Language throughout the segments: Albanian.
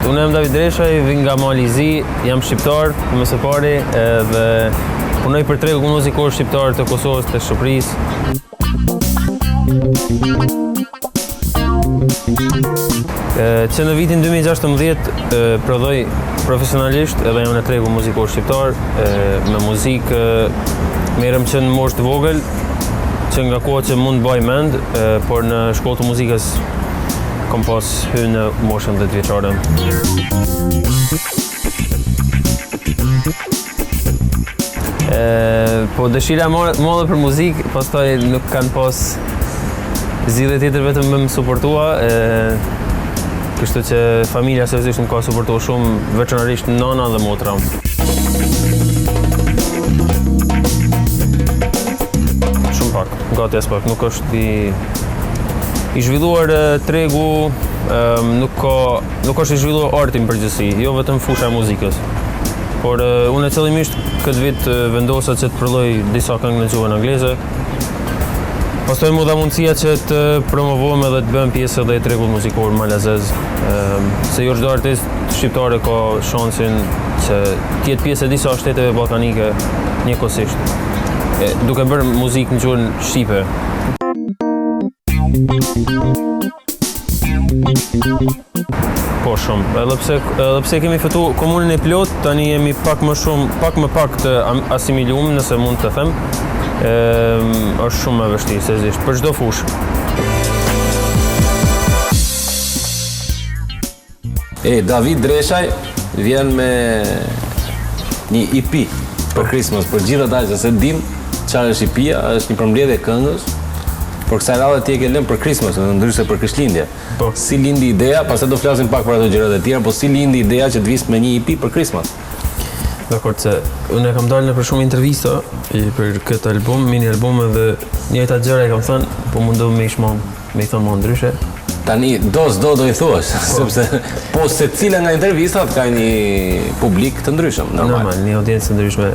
Unë jam David Dreshaj, vin nga Mali Zi, jam shqiptar, më së pari, dhe punoj për tregun muzikor shqiptar të Kosovës, të Shqipërisë. Që në vitin 2016 prodhoj profesionalisht edhe jam në tregun muzikor shqiptar, me muzikë merrem që në moshë të vogël, që nga koha që mund bëj mend, por në shkollë të muzikës kam pas hyrë në moshën 10 vjeçare. Po dëshira madhe për muzikë, pastaj nuk kanë pas zgjidhje tjetër vetëm me më suportua, kështu që familja seriozisht më ka suportuar shumë, veçanërisht nana dhe motra. Shumë pak, gati as pak, nuk është i zhvilluar tregu, nuk është i zhvilluar arti në përgjithësi, jo vetëm fusha e muzikës. Por unë qëllimisht këtë vit vendosa që të prodhoj disa këngë në gjuhën angleze. Pastaj mu dha mundësia që të promovohem edhe të bëhem pjesë edhe i tregut muzikor malazez. Se jo çdo artist shqiptare ka shansin që të jetë pjesë e disa shteteve ballkanike njëkohësisht, duke bërë muzikë në gjuhën shqipe. Po shumë, edhe pse kemi fëtu komunën e plot, tani jemi pak më të asimiluar, nëse mund të them, është shumë më vështirë seriozisht për çdo fushë. David Dreshaj vjen me një EP për Christmas, për gjithë ata që se dim çfarë është EP-ja, është një përmbledhje këngësh. Por kësaj radhe ti e ke lënë për Christmas, ndryshe për Krishtlindje. Po. Si lindi ideja, pastaj do flasim pak për ato gjërat e tjera, po si lindi ideja që të vis me një EP për Christmas? Dakor, se unë kam dalë në për shumë intervista për këtë album, mini album, dhe njëjta gjëra e kam thënë, po mundohem me i thënë më ndryshe. Tani do i thuash, sepse po secila nga intervistat ka një publik të ndryshëm, normal, një audiencë ndryshme.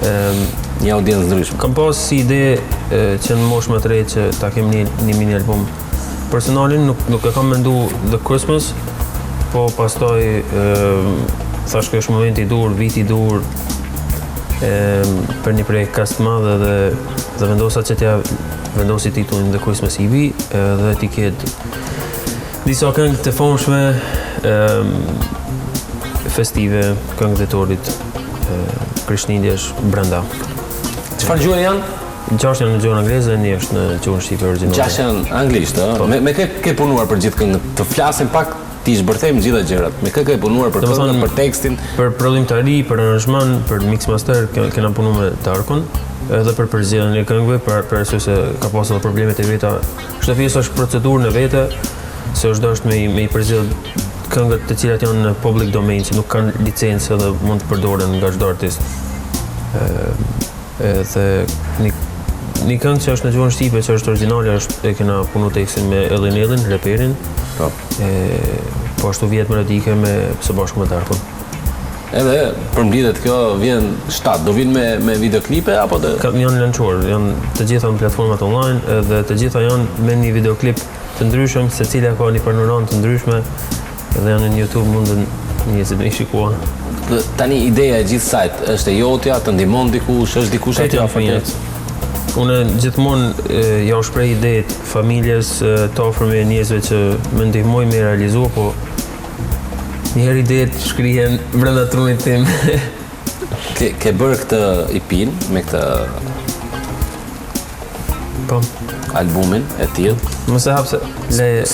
Një audiencë ndryshme. Kam pas si ide që në moshë më të re që ta kem një mini album. Personalin nuk e kam mendu The Christmas, po pastaj thash që është momenti i dur, viti i dur për një projekt kaq të madh dhe vendosa që t'ja vendosi titullin The Christmas EP dhe t'i ketë disa këngë të famshme, festive, këngë dhetorit, Krishtlindjesh brenda. Çfarë gjuhë janë? 6 janë në gjuhën angleze, një është në gjuhën shqipe origjinale. 6 janë anglisht, ëh? Me kë ke punuar për gjithë këngët? Të flasim pak, ti zbërthejmë gjitha gjërat. Me kë ke punuar për këngën, për tekstin? Për prodhimtari, për aranzhman, për mix master, kena punuar me Tarkun, edhe për përzgjedhjen e këngëve, për arsye se ka pasur edhe problemet e veta. Çdo pjesë është procedurë në vete, se është dashur me i përzgjedh këngët të cilat janë në public domain, që nuk kanë licencë dhe mund të përdoren nga çdo artist. Dhe një këngë që është në gjuhën shqipe, që është origjinale, e kena punu tekstin me Ellin, reperin, po ashtu vjet melodike së bashku me Darkun. Edhe përmbledhet kjo vjen 7, do vinë me videoklipe apo të? Janë lançuar, janë të gjitha në platformat online, dhe të gjitha janë me një videoklip të ndryshëm, secila ka një panoramë të ndryshme, dhe janë në YouTube, mundën njerëzit me i shikuar. Tani ideja e gjithë sajt është e jotja, të ndihmon dikush, është dikush aty afër? Unë gjithmonë ja u shpreh idetë familjes, të afërme njerëzve që më ndihmojnë me realizu, po njëherë idetë shkrihen brenda trunit tim. Ke bërë këtë EP-n me këtë albumin e tillë? Mos e hap se le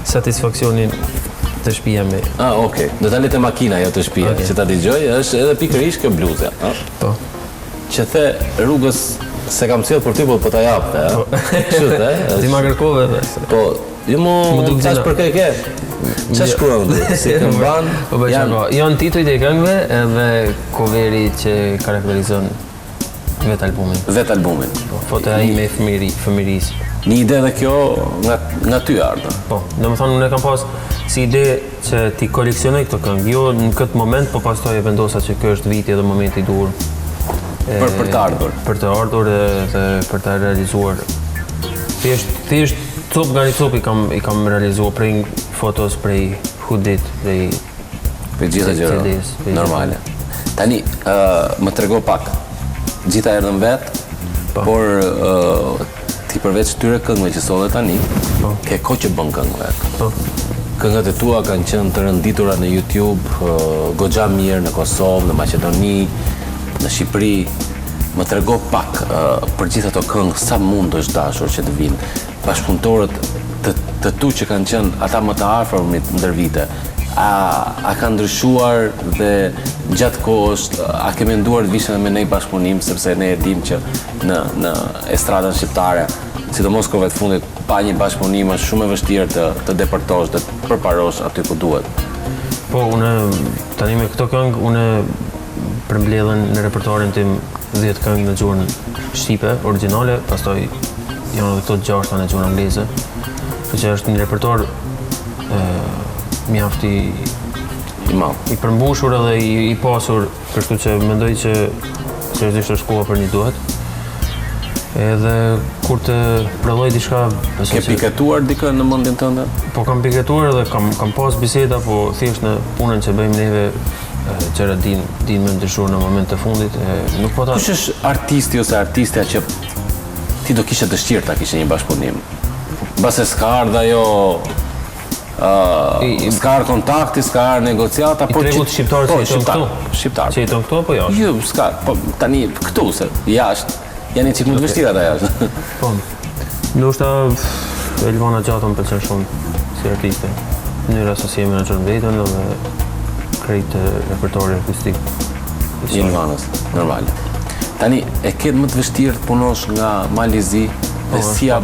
satisfaksionin të shtëpia me. Okej. Do ta lete makina jo të shtëpia, që ta dëgjoj, është edhe pikërisht kjo bluzë, Po. Që the rrugës se kam sjell për ty, po ta jap, Kështu Ti ma kërkove. Po, jo më tash për kë ke? Çfarë shkruan ti? Si këmban? Janë titujt e këngëve edhe coveri që karakterizon vetë albumin. Fotoja ime e fëmirisë. Një ide dhe kjo nga ty ardha. Po, domethënë unë kam pas si ide që ti koleksionoj këtë këngë, jo në këtë moment, po pastaj e vendosa që ky është viti dhe momenti i dur. Për të ardhur. Për të ardhur dhe për ta realizuar. Thjesht cop nga një cop i kam realizuar prej fotos, prej hoodit, prej gjitha gjëra normale. Tani, më trego pak, gjitha erdhën vetë, por ti përveç tyre këngëve që solle tani, ke ko që bën këngë vetë. Këngët e tua kanë qenë të rënditura në YouTube, goxha mirë në Kosovë, në Maqedoni, në Shqipëri. Më trego pak për gjithë ato këngë, sa mund është dashur që të vinë bashkëpunëtorët të tu që kanë qenë ata më të afërmit ndër vite. A ka ndryshuar dhe gjatë kohës, a ke menduar të vishën me ne bashkëpunim, sepse ne e dim që në estradën shqiptare, sidomos kohëve të fundit, pa një bashkëpunim është shumë e vështirë të depërtosh dhe të përparosh aty ku duhet. Po, tani me këto këngë, une përmbledhen në repertoarin tim 10 këngë në gjuhën shqipe, originale, pastaj janë edhe këto 6 në gjuhën angleze. Që është një repertoar mjaft i përmbushur edhe i pasur, kështu që mendoj që seriozisht është koha për një duhet. Edhe kur të prodhoj diçka... Ke piketuar dikë në mendjen tënde? Po kam piketuar edhe kam pas biseda, po thjesht në punën që bëjmë neve qëra din me ndryshur në moment të fundit. Kush është artisti ose artistja që ti do kishe dëshirë ta kishe një bashkëpunim? Base s'ka ardha jo... s'ka ardhë kontakti, s'ka ardhë negociata... I tregut shqiptarë që jeton këtu? Shqiptarë. Që jeton këtu apo jashtë? Jo, s'ka, tani këtu, se jashtë, janë një qikë më të vështira ta jashtë. Po, ndoshta Elvana Gjaton pëlqen shumë si artiste. Mënyra se si jemi në Gjormbetën dhe krejt repertori artistik. Elvanës, normal. Tani, e ketë më të vështirë të punosh nga Malizi, dhe si ja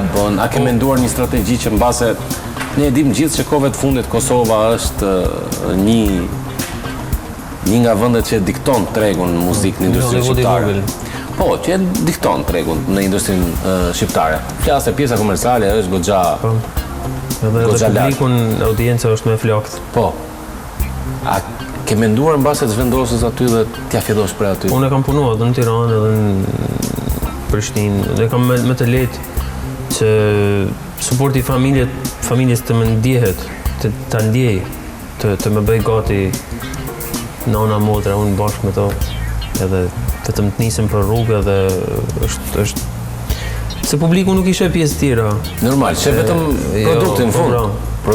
bën, a ke menduar një strategji që mbase ne e dim gjithë që kohëve të fundit Kosova është një nga vendet që dikton tregun në muzikë në industrinë shqiptare. Po, që dikton tregun në industrinë shqiptare. Flasë pjesa komerciale është goxha publikun, audienca është me flokët. Po. A ke menduar mbase të zhvendosës aty dhe t'ja fillosh për aty? Unë e kam punuar edhe në Tiranë edhe në Prishtinë dhe kam me të lehtë që suporti familjes të më ndjehet, të ndjej, të më bëj gati nana motra, unë bashkë me to, edhe vetëm të nisim për rrugë dhe është... Se publiku nuk ishe pjesë tjera. Normal, që vetëm produktin fund.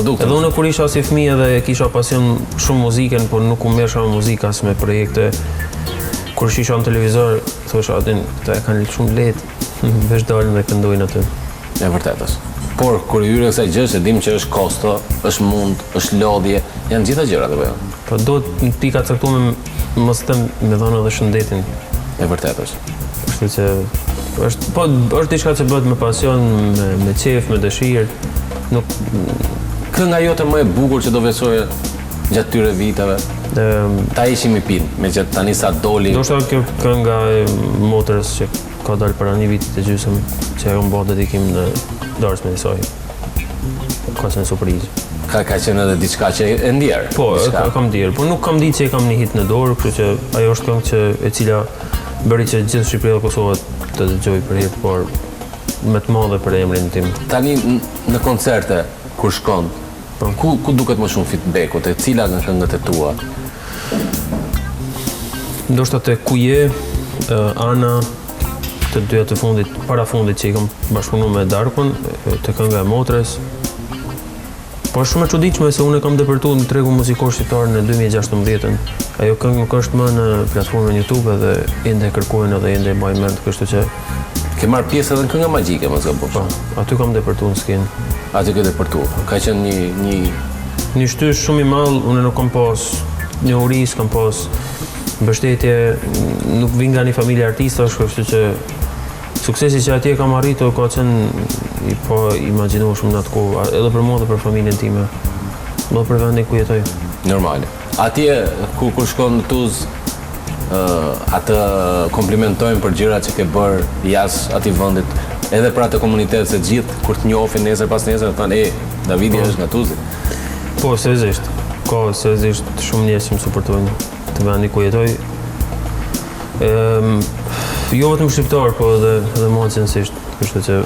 Edhe unë kur isha si fëmijë dhe kisha pasion shumë muziken, por nuk u merrsha me muzikë as me projekte. Kur shisha në televizor, thosha atin, këta e kanë shumë lehtë, veç dalin dhe këndojnë aty. E vërtetës. Por, kur i hyre kësaj gjë, se dim që është kosto, është mund, është lodhje, janë gjitha gjërat e bëjë. Po do të pika caktuar mos të me dhënë edhe shëndetin. E vërtetës. Kështu që është diçka që bëhet me pasion, me qef, me dëshirë. Nuk kënga jote më e bukur që do veçoje gjatë tyre viteve. Ta ishim i pinë, me që tani sa doli... Do shta kjo kënga e motrës që ka dalë para një vitit e gjysëm, që e kam bërë dedikim në darsmen e saj. Ka qenë surprizë. Ka qenë edhe diçka që e ndjerë? Po, kam ndjerë, por nuk kam ditë që e kam një hit në dorë, kështu që ajo është këngë e cila bëri që gjithë Shqipëria dhe Kosova të dëgjoj për hit, por me të madhe për emrin tim. Tani në koncerte, kur shkon, ku duket më shumë feedbackut, e cila nga këngët e tua? Ndoshta te Kuje, Ana, të dyja të fundit, para fundit që i kam bashkëpunuar me Darkun, te kënga e motrës. Po është shumë e çuditshme se unë kam depërtuar në tregun muzikor shqiptar në 2016-ën. Ajo këngë nuk është më në platformën YouTube dhe ende kërkojnë edhe ende mbaj mend, kështu që ke marrë pjesë edhe në kënga magjike, mos gaboj. Po, aty kam depërtuar në skenë. Aty ke depërtuar. Ka qenë një shtysh shumë i madh, unë nuk kam pas njohuri, kam pas mbështetje, nuk vi nga një familje artistash, kështu që suksesi që atje kam arritur ka qenë po imagjinohu shumë në atë kohë, edhe për mua dhe për familjen time, edhe për vendin ku jetoj. Normale. Atje kur shkon në Tuzë, atë komplimentojnë për gjërat që ke bërë jashtë atij vendit, edhe për atë komunitet se gjithë kur të njohin nesër pas nesër thonë, Davidi është nga Tuzi. Po, seriozisht. Ka seriozisht shumë njerëz që më suportojnë të vendi ku jetoj. Jo vetëm shqiptar, po edhe më qëndësisht, kështu që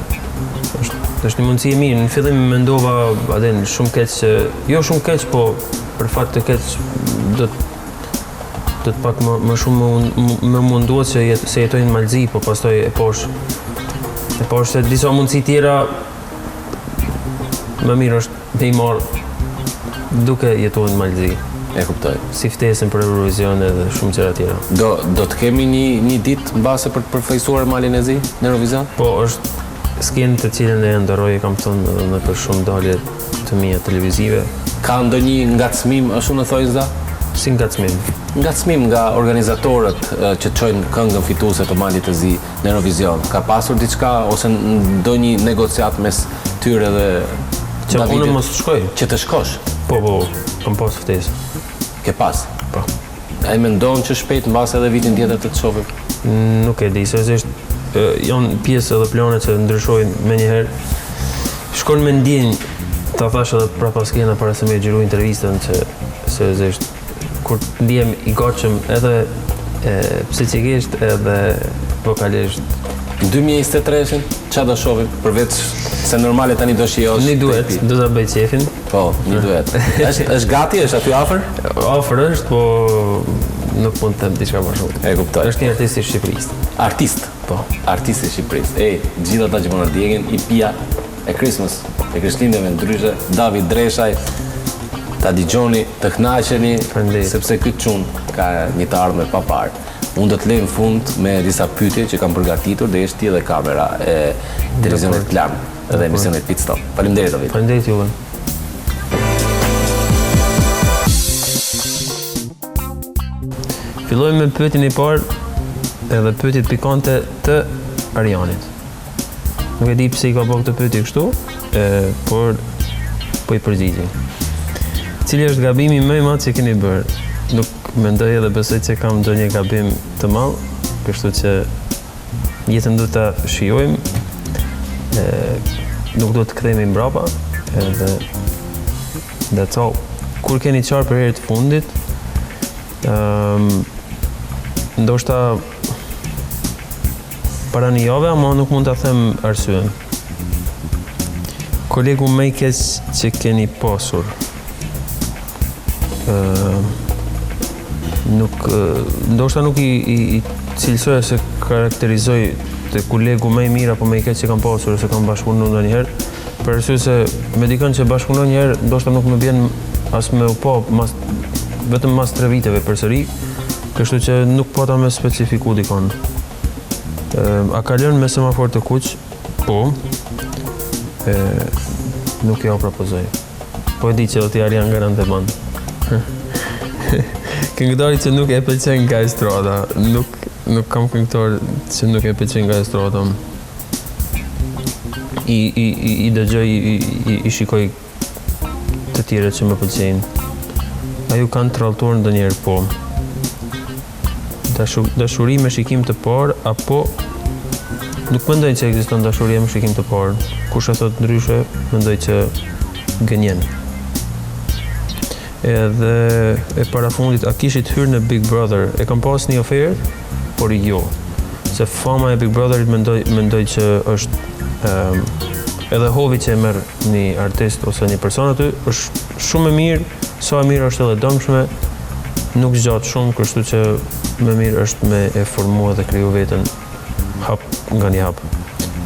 është është një mundësi e mirë. Në fillim mendova shumë keq që jo shumë keq, po për fakt të keq do të pak më shumë më munduat që se jetoj në Malzi, po pastaj e posh se disa mundësi tjera më mirë është me i marrë duke jetuar në Malzi. E kuptoj. Si ftesën për Eurovision edhe shumë gjëra tjera. Do të kemi një ditë mbase për të përfaqësuar Malin e Zi në Eurovision? Po, është skenë të cilën e ndërroj, kam thënë edhe për shumë dalje të mia televizive. Ka ndonjë ngacmim, ashtu në thoj Zda? Si ngacmim? Ngacmim nga organizatorët që çojnë këngën fituese të Malit të Zi në Eurovision. Ka pasur diçka ose ndonjë negociat mes tyre dhe që unë mos shkoj? Që të shkosh? Po, kam pas ftesë. Ke pas? Po. A i mendon që shpejt në base edhe vitin tjetër të shohim? Nuk e di, se janë pjesë edhe plane që ndryshojnë me njëherë. Shkon me ndjenjë, ta thash edhe prapa skena para se me gjiru intervistën, se kur ndihem i gatshëm edhe psiqikisht edhe vokalisht. 2023-shin, qa do shohim? Përveç se normale tani do shijosh? Një duet, do të bëj qefin. Po, një duet. është gati, është aty afër? Afër është, po nuk mund të them diçka më shumë. E kuptoj. Është një artist i Shqipërisë. Artist? Po. Artist i Shqipërisë. Gjithë ata që po na ndjekin, i pia e Christmas, e Krishtlindjeve ndryshe, David Dreshaj, ta dëgjoni, të kënaqeni, sepse ky çun ka një të ardhme pa parë. Unë do të lejmë fund me disa pyetje që kam përgatitur dhe është ti edhe kamera e televizionit Klan edhe emisionit Pit Stop. Faleminderit David. Faleminderit juve. Fillojmë me pyetjen e parë, edhe pyetjet pikante të Arianit. Nuk e di pse i ka bërë këtë pyetje kështu, por po i përgjigjem. Cili është gabimi më i madh që keni bërë? Nuk mendoj edhe besoj që kam ndonjë gabim të madh, kështu që jetën do ta shijojmë. Nuk do të kthehemi mbrapa, edhe that's all. Kur keni qarë për herë të fundit, ndoshta para një jave, ama nuk mund ta them arsyen. Kolegu më i keq që keni pasur. Ndoshta nuk i cilësoj se karakterizoj të kolegu më i mirë apo më i keq që kam pasur ose kam bashkëpunuar ndonjëherë, për arsye se me dikën që bashkëpunoj një herë, ndoshta nuk më vjen as me vetëm mas 3 viteve përsëri, kështu që nuk pata me specifiku dikon. A ka lënë me semafor të kuq? Po. Nuk ja u propozoj. Po e di që do t'i Arian garante ban. Këngëtari që nuk e pëlqen nga estrada. Nuk kam këngëtar që nuk e pëlqen nga estrada. I dëgjoj, i shikoj të tjere që më pëlqejnë. A ju kanë tralltuar ndonjëherë? Po. Dashuri me shikim të parë, apo nuk mendoj që ekziston dashuri me shikim të parë. Kush e thot ndryshe, mendoj që gënjen. Edhe e parafundit, a kishit hyrë në Big Brother? E kam pas një ofertë, por jo. Se fama e Big Brotherit mendoj që është edhe hovi që e merr një artist ose një person aty, është shumë e mirë, sa e mirë është edhe dëmshme, nuk zgjat shumë, kështu që më mirë është me e formua dhe kriju veten hap nga një hap.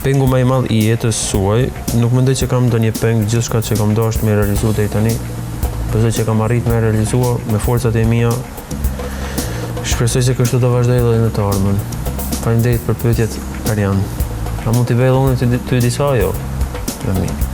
Pengu më i madh i jetës suaj, nuk mendoj që kam ndonjë peng, gjithçka që kam dashur me realizu deri tani, besoj që kam arrit me realizua me forcat e mia. Shpresoj se kështu do vazhdoj edhe në të ardhmen. Faleminderit për pyetjet, Arian. A mund t'i bëj edhe unë ty disa jo? Mirë.